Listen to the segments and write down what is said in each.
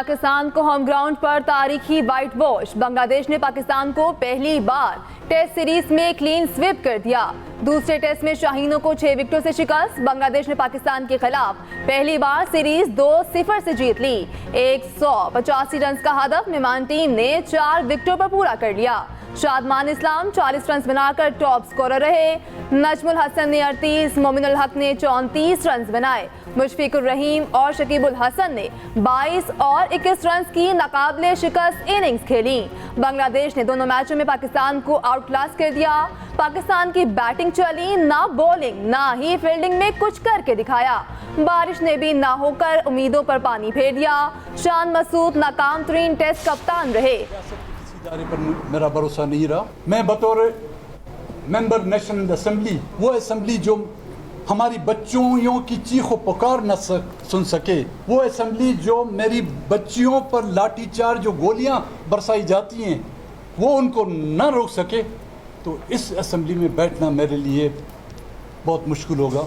पाकिस्तान को home ground पर तारीखी वाइट वॉश। बांग्लादेश ने पाकिस्तान को पहली बार टेस्ट सीरीज में क्लीन स्वीप कर दिया। दूसरे टेस्ट में शाहीनों को 6 विकेटों से शिकस्त। बांग्लादेश ने पाकिस्तान के खिलाफ पहली बार सीरीज 2-0 से जीत ली। 185 रन का हदफ मेहमान टीम ने 4 विकेटों पर पूरा कर लिया। शादमान इस्लाम 40 रन बनाकर टॉप स्कोरर रहे। नजमुल हसन ने 38, मोमिनुल हक ने 34 रन बनाए। मुशफिकुर रहीम और शकीबुल हसन ने 22 और 21 रन की नाकाबिले शिकस्त इनिंग्स खेली। बांग्लादेश ने दोनों मैचों में पाकिस्तान को आउट क्लास कर दिया। पाकिस्तान की बैटिंग चली, ना बॉलिंग ना ही फील्डिंग में कुछ करके दिखाया। बारिश ने भी ना होकर उम्मीदों पर पानी फेर दिया। शान मसूद नाकाम तरीन टेस्ट कप्तान रहे। इदारे पर मेरा भरोसा नहीं रहा। मैं बतौर मेंबर नेशनल असेंबली, वो असेंबली जो हमारी बच्चियों की चीखों पुकार न सुन सके, वो असेंबली जो मेरी बच्चियों पर लाठीचार्ज जो गोलियां बरसाई जाती हैं वो उनको न रोक सके, तो इस असेंबली में बैठना मेरे लिए बहुत मुश्किल होगा।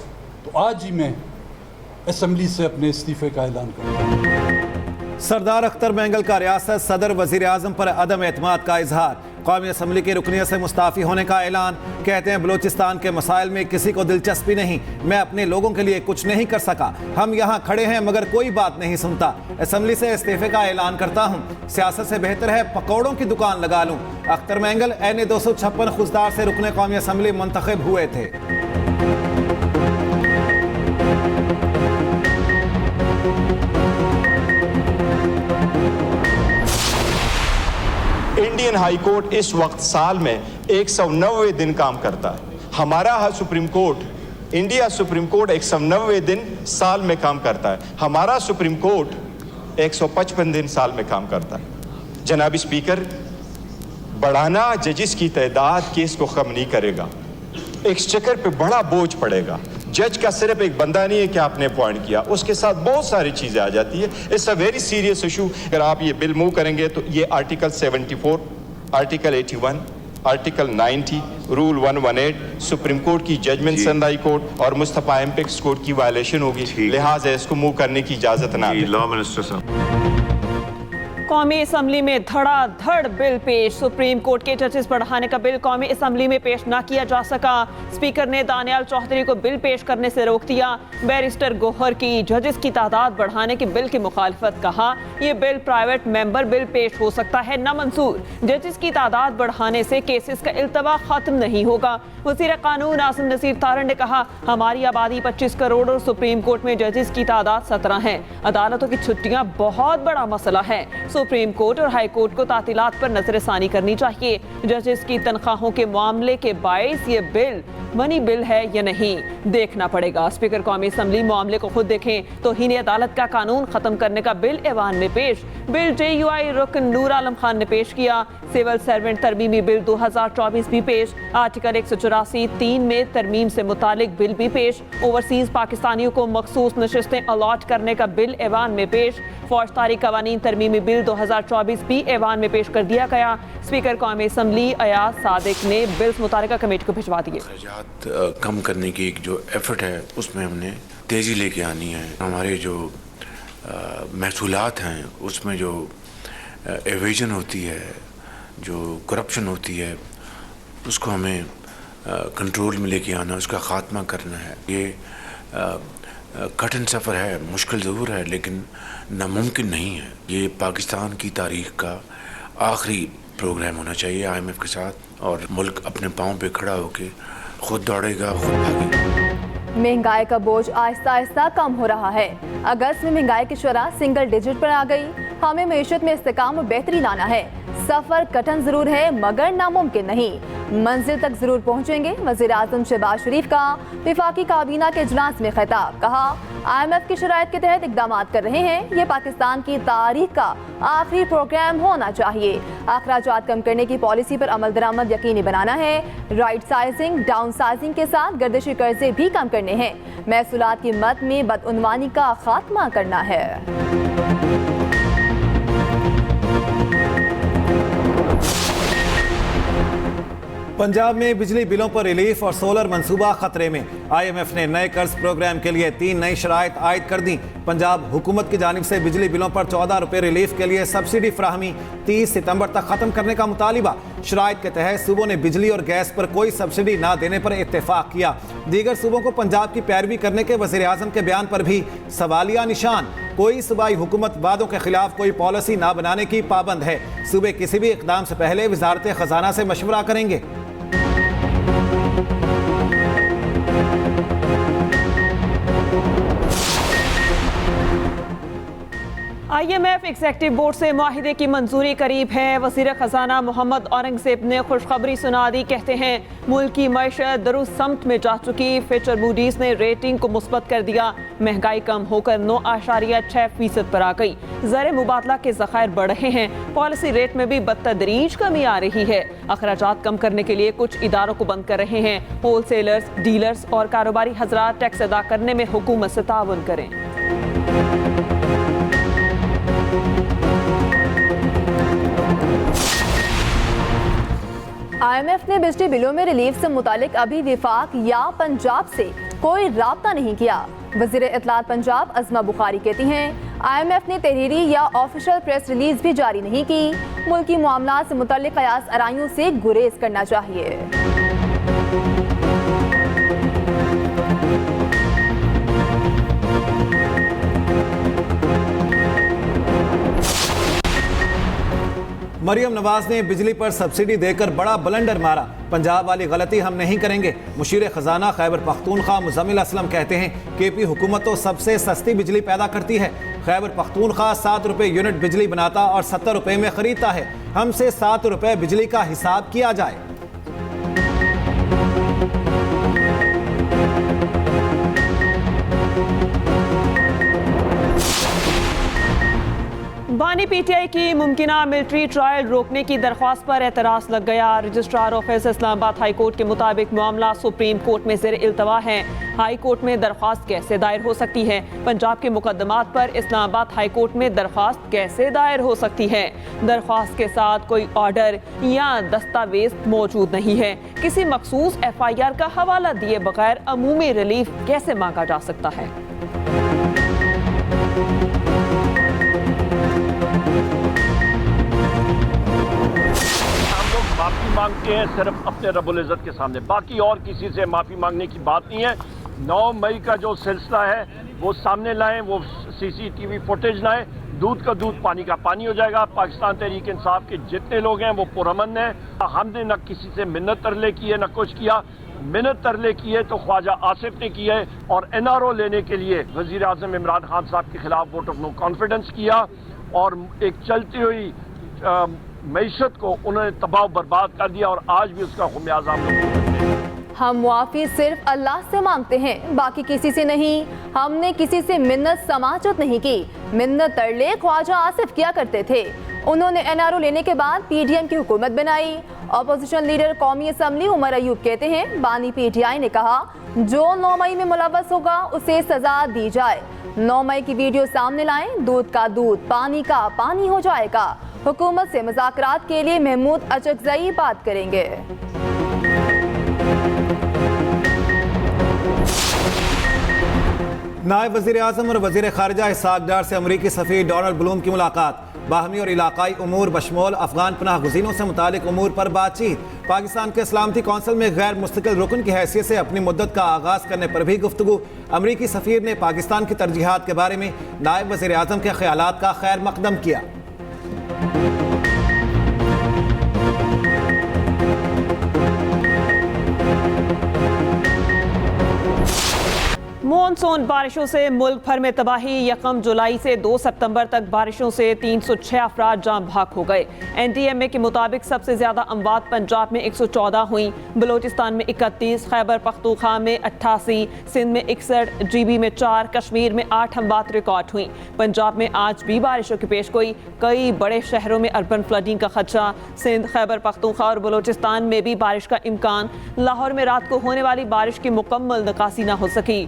तो आज ही मैं असेंबली से अपने इस्तीफे का ऐलान करूँगा। सरदार अख्तर मैंगल का रियासत सदर वजीर आजम पर अदम एतमाद का इजहार। कौमी असम्बली की रुकनियत से मुस्ताफ़ी होने का ऐलान। कहते हैं बलूचिस्तान के मसाइल में किसी को दिलचस्पी नहीं, मैं अपने लोगों के लिए कुछ नहीं कर सका। हम यहाँ खड़े हैं मगर कोई बात नहीं सुनता। असम्बली से इस्तीफे का ऐलान करता हूँ। सियासत से बेहतर है पकौड़ों की दुकान लगा लूँ। अख्तर मैंगल NA 256 खुशदार से रुकने कौमी असम्बली मुंतखब हुए थे। इंडियन हाई कोर्ट इस वक्त साल में 190 दिन काम करता है। हमारा supreme court, India supreme court 190 दिन साल में काम करता है। हमारा सुप्रीम कोर्ट 155 दिन साल में काम करता है। जनाब स्पीकर, बढ़ाना जजिस की तादाद केस को कम नहीं करेगा। एक्सचेकर पे बड़ा बोझ पड़ेगा। जज का सिर्फ एक बंदा नहीं है कि आपने अपॉइंट किया, उसके साथ बहुत सारी चीज़ें आ जाती है। It's a very serious issue. अगर आप ये बिल मूव करेंगे तो ये article 74, article 81, article 90, rule 118, supreme court की जजमेंट सनराई कोर्ट और मुस्तफा एम्पेक्स कोर्ट की वायलेशन होगी। लिहाजा इसको मूव करने की इजाज़त ना दें। लॉ मिनिस्टर साहब। कौमी असम्बली में धड़ाधड़ बिल पेश। सुप्रीम कोर्ट के जजेस बढ़ाने का बिल कौमी असम्बली में पेश ना किया जा सका। स्पीकर ने दानियाल चौधरी को बिल पेश करने से रोक दिया। बैरिस्टर गोहर की जजेस की तादाद बढ़ाने के बिल की मुखालिफत। कहा यह बिल प्राइवेट मेंबर बिल पेश हो सकता है, ना मंजूर। जजेस की तादाद बढ़ाने से केसेस का इल्तवा खत्म नहीं होगा। वज़ीर कानून आसिम नसीर तारण ने कहा हमारी आबादी 25 करोड़ और सुप्रीम कोर्ट में जजेस की तादाद 17 है। अदालतों की छुट्टियां बहुत बड़ा मसला है। सुप्रीम कोर्ट और हाई कोर्ट को तातीलात पर नजरसानी करनी चाहिए। जजेस की तनख्वाहों के मामले के बायस ये बिल मनी बिल है या नहीं देखना पड़ेगा। स्पीकर कौमी असम्बली मामले को खुद देखें। तौहीन अदालत का कानून खत्म करने का बिल ऐवान में पेश। बिल JUI रुकन नूर आलम खान ने पेश किया। सिविल सर्वेंट तरमीमी बिल 2024 भी पेश। आर्टिकल 184(3) में तरमीम से मुतालिक बिल भी पेश। ओवरसीज पाकिस्तानियों को मखसूस नशिस्तें अलॉट करने का बिल ऐवान में पेश। फौजदारी कवानीन तरमीमी बिल 2024 भी ऐवान में पेश कर दिया गया। स्पीकर कौमी असम्बली अयाज सादिक ने बिल्स मुतालिका कमेटी को भिजवा दिए। कम करने की एक जो एफर्ट है उसमें हमने तेज़ी लेके आनी है। हमारे जो महसूलात हैं उसमें जो एवेजन होती है, जो करप्शन होती है, उसको हमें कंट्रोल में लेके आना, उसका ख़ात्मा करना है। ये कठिन सफ़र है, मुश्किल ज़रूर है लेकिन नामुमकिन नहीं है। ये पाकिस्तान की तारीख़ का आखिरी प्रोग्राम होना चाहिए IMF के साथ, और मुल्क अपने पाँव पे खड़ा होके खुद दौड़ेगा, खुद भागेगा। महंगाई का बोझ आहिस्ता आहिस्ता कम हो रहा है। अगस्त में महंगाई की शरह सिंगल डिजिट पर आ गई। हमें मईशत में इस्तेकाम और बेहतरी लाना है। सफर कठिन जरूर है मगर नामुमकिन नहीं। मंजिल तक जरूर पहुंचेंगे। वज़ीर आज़म शहबाज शरीफ का वफाकी काबीना के इजलास में खिताब। कहा IMF की शराइत के तहत इक़दाम कर रहे हैं। ये पाकिस्तान की तारीख का आखिरी प्रोग्राम होना चाहिए। अखराजात कम करने की पॉलिसी पर अमल दरामद यकीनी बनाना है। राइट साइजिंग, डाउन साइजिंग के साथ गर्दिशी कर्जे भी कम करने हैं। महसूलात की मद में बदउनवानी का खात्मा करना है। पंजाब में बिजली बिलों पर रिलीफ और सोलर मंसूबा खतरे में। IMF ने नए कर्ज प्रोग्राम के लिए 3 नई शराइत आयद कर दी। पंजाब हुकूमत की जानिब से बिजली बिलों पर 14 रुपये रिलीफ के लिए सब्सिडी फराहमी 30 सितंबर तक खत्म करने का मुतालिबा। शराइत के तहत सूबों ने बिजली और गैस पर कोई सब्सिडी ना देने पर इत्तेफाक किया। दीगर सूबों को पंजाब की पैरवी करने के वज़ीर आज़म के बयान पर भी सवालिया निशान। कोई सूबाई हुकूमत वादों के खिलाफ कोई पॉलिसी ना बनाने की पाबंद है। सूबे किसी भी इकदाम से पहले वजारत खजाना से मशवरा करेंगे। IMF एग्जेक्टिव बोर्ड से मुआहिदे की मंजूरी करीब है। वज़ीर ख़जाना मोहम्मद औरंगज़ेब ने खुशखबरी सुना दी। कहते हैं मुल्क की मईशत दुरुस्त समत में जा चुकी। फिच और मूडीज़ ने रेटिंग को मुस्बत कर दिया। महंगाई कम होकर 9.6% पर आ गई। ज़र मुबादला के ज़खायर बढ़ रहे हैं। पॉलिसी रेट में भी बदतदरीज कमी आ रही है। अखराजात कम करने के लिए कुछ इदारों को बंद कर रहे हैं। होल सेलर्स, डीलर्स और कारोबारी हजरात टैक्स अदा करने में हुकूमत से ताउन करें। IMF ने बिजली बिलों में रिलीफ से मुतालिक अभी विफाक या पंजाब से कोई राब्ता नहीं किया। वज़ीर इत्तलात पंजाब अज़मा बुखारी कहती हैं IMF ने तहरीरी या ऑफिशियल प्रेस रिलीज भी जारी नहीं की। मुल्की मामलात से मुतालिक कयास आराइयों से गुरेज करना चाहिए। मरियम नवाज ने बिजली पर सब्सिडी देकर बड़ा बलंडर मारा। पंजाब वाली गलती हम नहीं करेंगे। मुशीर खजाना खैबर पख्तूनख्वा मुजम्मिल असलम कहते हैं KP हुकूमत तो सबसे सस्ती बिजली पैदा करती है। खैबर पख्तूनख्वा 7 रुपये यूनिट बिजली बनाता और 70 रुपये में खरीदता है। हमसे 7 रुपये बिजली का हिसाब किया जाए। बानी PTI की मुमकिना मिलिट्री ट्रायल रोकने की दरख्वास्त पर एतराज़ लग गया। Registrar office Islamabad high court के मुताबिक मामला सुप्रीम कोर्ट में ज़ेर इल्तवा है। हाई कोर्ट में दरख्वास्त कैसे दायर हो सकती है? पंजाब के मुकदमात पर इस्लामाबाद हाई कोर्ट में दरख्वास्त कैसे दायर हो सकती है? दरख्वास्त के साथ कोई ऑर्डर या दस्तावेज मौजूद नहीं है। किसी मखसूस FIR का हवाला दिए बगैर अमूमी रिलीफ कैसे मांगा जा सकता है? माफी मांगते हैं सिर्फ अपने रब्बुल इज़्ज़त के सामने, बाकी और किसी से माफी मांगने की बात नहीं है। 9 मई का जो सिलसिला है वो सामने लाएं, वो CCTV फुटेज लाएं। दूध का दूध, पानी का पानी हो जाएगा। पाकिस्तान तहरीक इंसाफ के जितने लोग हैं वो पुरअमन हैं। हमने न किसी से मिन्नत तरले की है, न कुछ किया। मिन्नत तरले की है तो ख्वाजा आसिफ ने की है, और NRO लेने के लिए वज़ीर आज़म इमरान खान साहब के खिलाफ वोट ऑफ नो कॉन्फिडेंस किया, और एक चलती हुई मईशत को उन्होंने तबाह बर्बाद कर दिया, और आज भी उसका खुमियाजा हम लोग। हम मुआफ़ी सिर्फ अल्लाह से मांगते हैं, बाकी किसी से नहीं। हमने किसी से मिन्नत समाजत नहीं की। मिन्नत तरले ख्वाजा आसिफ किया करते थे। उन्होंने NRO लेने के बाद PDM की हुकूमत बनाई। अपोजिशन लीडर कौमी असम्बली उमर अयूब कहते हैं बानी PTI ने कहा जो 9 मई में मुलव्वस होगा उसे सजा दी जाए। 9 मई की वीडियो सामने लाएं। दूध का दूध, पानी का पानी हो जाएगा। हुकूमत से मुज़ाकरात के लिए महमूद अचकज़ई बात करेंगे। नायब वज़ीर आज़म और वज़ीर ख़ारिजा इसहाक़ डार से अमरीकी सफ़ीर डोनाल्ड ब्लूम की मुलाकात। बाहमी और इलाकाई उमूर बशमोल अफ़गान पनाह गुज़ीनों से मुतालिक उमूर पर बातचीत। पाकिस्तान के सलामती कौंसिल में गैर मुस्तकिल रुकन की हैसियत से अपनी मुद्दत का आगाज़ करने पर भी गुफ्तगू। अमरीकी सफ़ीर ने पाकिस्तान की तरजीहात के बारे में नायब वज़ीर आज़म के ख़यालात का खैर मकदम किया। मॉनसून बारिशों से मुल्क भर में तबाही। 1 जुलाई से 2 सितंबर तक बारिशों से 306 अफराद जान भाग हो गए। NDMA के मुताबिक सबसे ज्यादा अमवात पंजाब में 114 हुई, बलोचिस्तान में 31, खैबर पख्तूनख्वा में 88, सिंध में 61, GB में 4, कश्मीर में 8 अमवात रिकॉर्ड हुई। पंजाब में आज भी बारिशों की पेशगोई। कई बड़े शहरों में अर्बन फ्लडिंग का खदशा। सिंध, खैबर पख्तूनख्वा और बलोचिस्तान में भी बारिश का इम्कान। लाहौर में रात को होने वाली बारिश की मुकम्मल निकासी न हो सकी।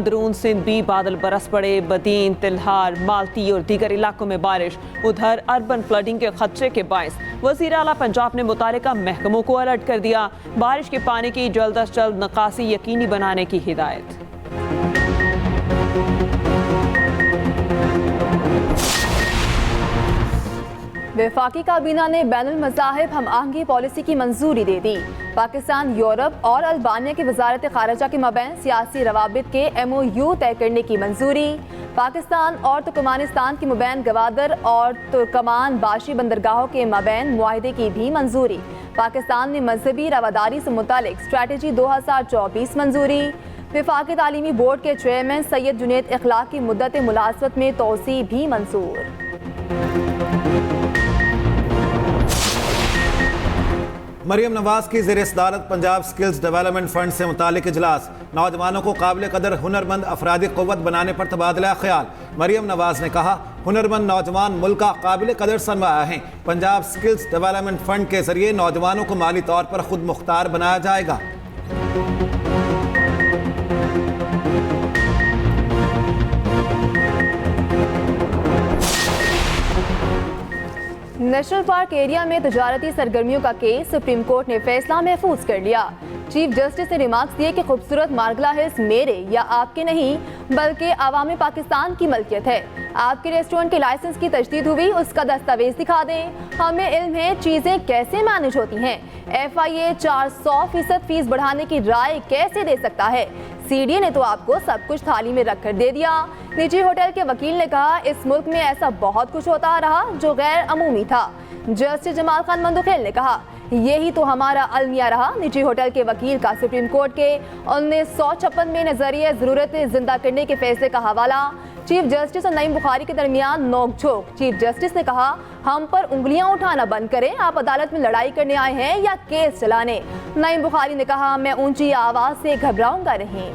अंदरून सिंध भी बादल बरस पड़े। बदीन, तिल्हार, मालती और दीगर इलाकों में बारिश। उधर अर्बन फ्लडिंग के खदशे के बायस वज़ीर आला पंजाब ने मुतालिका महकमों को अलर्ट कर दिया। बारिश के पानी की जल्द अज जल्द निकासी यकीनी बनाने की हिदायत। वफाकी काबीना ने बैनुल मज़ाहिब हम आहंगी पॉलिसी की मंजूरी दे दी। पाकिस्तान, यूरोप और अल्बानिया की वजारत खारजा के मबैन सियासी रवाबित के MOU तय करने की मंजूरी। पाकिस्तान और तुर्कमानिस्तान के मबैन गवादर और तुर्कमान बाशी बंदरगाहों के मबैन मुआहदे की भी मंजूरी। पाकिस्तान ने मजहबी रवादारी से मुतालिक स्ट्रैटेजी 2024 मंजूरी। वफाकी तालीमी बोर्ड के चेयरमैन सैयद जुनैद इखलाक की मुद्दत मुलाजमत में तोसी भी मंजूर। मरियम नवाज की ज़ेर सदारत पंजाब स्किल्स डेवलपमेंट फंड से मुतालिक इजलास। नौजवानों को काबिल कदर हुनरमंद अफरादी क़ुव्वत बनाने पर तबादला ख्याल। मरियम नवाज ने कहा, हुनरमंद नौजवान मुल्क का काबिल कदर सरमाया हैं। पंजाब स्किल्स डेवलपमेंट फंड के जरिए नौजवानों को माली तौर पर खुद मुख्तार बनाया जाएगा। नेशनल पार्क एरिया में तजारती सरगर्मियों का केस सुप्रीम कोर्ट ने फैसला महफूज कर लिया। चीफ जस्टिस ने रिमार्क्स दिए कि खूबसूरत मार्गला हिल्स मेरे या आपके नहीं बल्कि आवाम पाकिस्तान की मलकियत है। आपके रेस्टोरेंट के लाइसेंस की तजदीद हुई, उसका दस्तावेज दिखा दें। हमें इल्म है चीजें कैसे मैनेज होती हैं। FIA 400% फीस बढ़ाने की राय कैसे दे सकता है। CDA ने तो आपको सब कुछ थाली में रखकर दे दिया। निजी होटल के वकील ने कहा, इस मुल्क में ऐसा बहुत कुछ होता रहा जो गैर अमूमी था। जस्टिस जमाल खान मंदुखेल ने कहा, यही तो हमारा अलमिया रहा। निजी होटल के वकील का सुप्रीम कोर्ट के 1956 में नजरिया जरूरत जिंदा करने के फैसले का हवाला। चीफ जस्टिस और नईम बुखारी के दरमियान नोकझोंक। चीफ जस्टिस ने कहा, हम पर उंगलियां उठाना बंद करें। आप अदालत में लड़ाई करने आए हैं या केस चलाने। नईम बुखारी ने कहा, मैं ऊंची आवाज से घबराऊंगा नहीं।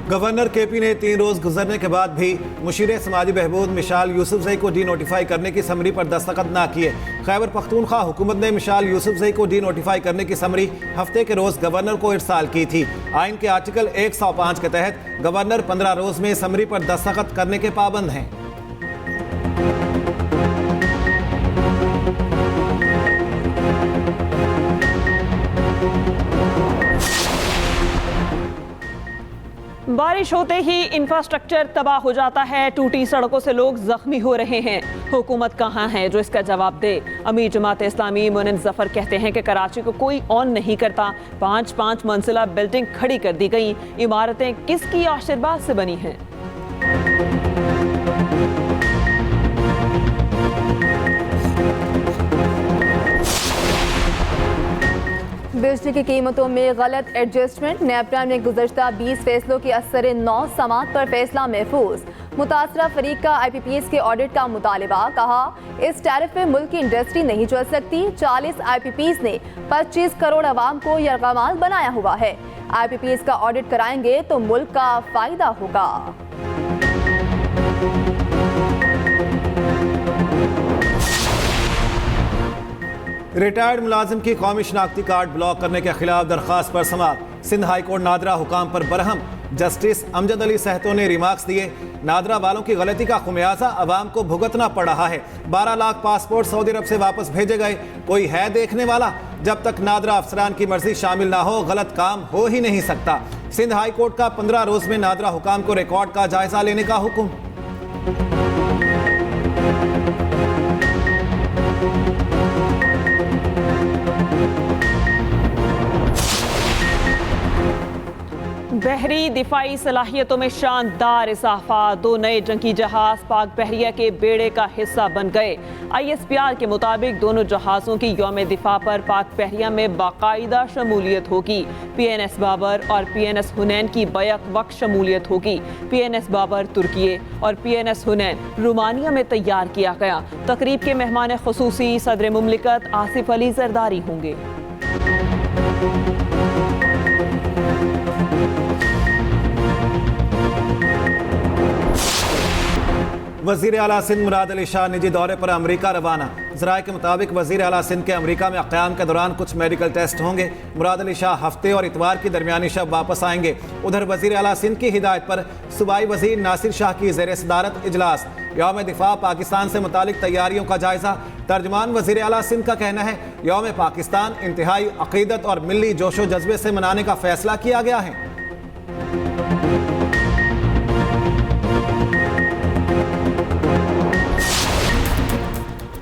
गवर्नर KP ने 3 रोज गुजरने के बाद भी मुशीर समाजी बहबूद मिशाल यूसुफजई को डी नोटिफाई करने की समरी पर दस्तखत ना किए। खैबर पख्तूनख्वा हुकूमत ने मिशाल यूसुफजई को डी नोटिफाई करने की समरी हफ्ते के रोज गवर्नर को इरसाल की थी। आइन के आर्टिकल 105 के तहत गवर्नर 15 रोज में समरी पर दस्तखत करने के पाबंद हैं। बारिश होते ही इंफ्रास्ट्रक्चर तबाह हो जाता है। टूटी सड़कों से लोग जख्मी हो रहे हैं। हुकूमत कहाँ है जो इसका जवाब दे। अमीर जमात इस्लामी मोमिन जफर कहते हैं कि कराची को कोई ऑन नहीं करता। 5-5 मंजिला बिल्डिंग खड़ी कर दी गई। इमारतें किसकी आशीर्वाद से बनी हैं। बिजली की कीमतों में गलत एडजस्टमेंट। नेपरा ने गुज़श्ता 20 फैसलों के असर 9 समात पर फैसला महफूज। मुतासरा फरीक का IPPs के ऑडिट का मुतालबा। कहा, इस टैरिफ पे मुल्क की इंडस्ट्री नहीं चल सकती। 40 IPPs ने 25 करोड़ अवाम को यरगमाल बनाया हुआ है। IPPs का ऑडिट कराएंगे तो मुल्क का फायदा होगा। रिटायर्ड मुलाजिम की कौमी शनाख्ती कार्ड ब्लॉक करने के खिलाफ दरख्वास्त पर समाअत। सिंध हाई कोर्ट नादरा हुकाम पर बरहम। जस्टिस अमजद अली सहतो ने रिमार्क्स दिए, नादरा वालों की गलती का खुमियाजा अवाम को भुगतना पड़ रहा है। 12 लाख पासपोर्ट सऊदी अरब से वापस भेजे गए। कोई है देखने वाला? जब तक नादरा अफसरान की मर्जी शामिल ना हो गलत काम हो ही नहीं सकता। सिंध हाई कोर्ट का 15 रोज में नादरा हुकाम को रिकॉर्ड का जायजा लेने का हुक्म। बहरी दिफाई सलाहियतों में शानदार इजाफा। 2 नए जंगी जहाज पाक बहरिया के बेड़े का हिस्सा बन गए। ISPR के मुताबिक दोनों जहाज़ों की यौम दिफा पर पाक बहरिया में बाकायदा शमूलियत होगी। PNS बाबर और PNS हुनैन की बैक वक्त शमूलियत होगी। PNS बाबर तुर्की और PNS हुनैन रोमानिया में तैयार किया गया। तकरीब के मेहमान खुसूसी सदर मुमलिकत आसिफ अली जरदारी होंगे। वज़ीर आला सिंध मुराद अली शाह निजी दौरे पर अमरीका रवाना। ज़राए के मुताबिक वज़ीर आला सिंध के अमेरिका में क़याम के दौरान कुछ मेडिकल टेस्ट होंगे। मुराद अली शाह हफ्ते और इतवार की दरमियानी शब वापस आएंगे। उधर वज़ीर आला सिंध की हिदायत पर सूबाई वज़ीर नासिर शाह की ज़ेर सदारत इजलास। यौम दिफा पाकिस्तान से मुतालिक तैयारियों का जायजा। तर्जमान वज़ीर आला सिंध का कहना है यौम पाकिस्तान इंतहाई अक़ीदत और मिली जोशो जज्बे से मनाने का फैसला किया गया है।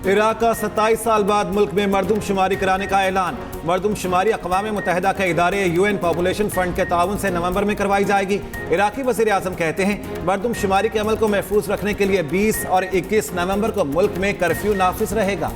इराक का 27 साल बाद मुल्क में मरदमशुमारी कराने का ऐलान। मरदमशुमारी अक़वाम मुत्तहिदा के इदारे UN पॉपुलेशन फंड के ताउन से नवंबर में करवाई जाएगी। इराकी वज़ीर आज़म कहते हैं मरदमशुमारी के अमल को महफूज रखने के लिए 20 और 21 नवंबर को मुल्क में कर्फ्यू नाफिज रहेगा।